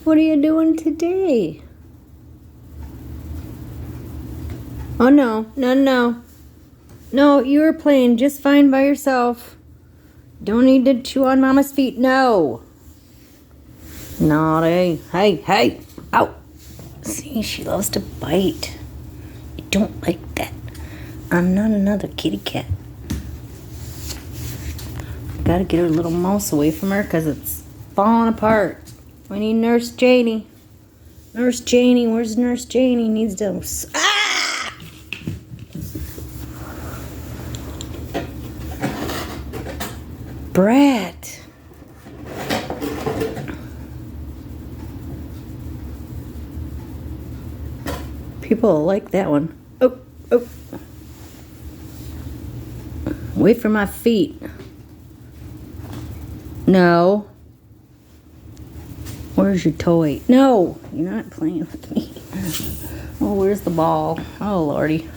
What are you doing today? Oh, no. No, no. No, you were playing just fine by yourself. Don't need to chew on Mama's feet. No. Naughty. Hey, hey. Ow. See, she loves to bite. I don't like that. I'm not another kitty cat. Gotta get her little mouse away from her because it's falling apart. We need Nurse Janie. Nurse Janie, where's Nurse Janie? Needs to... Ah! Brat. People like that one. Oh, oh. Wait for my feet. No. Where's your toy? No, you're not playing with me. Oh, where's the ball? Oh, Lordy.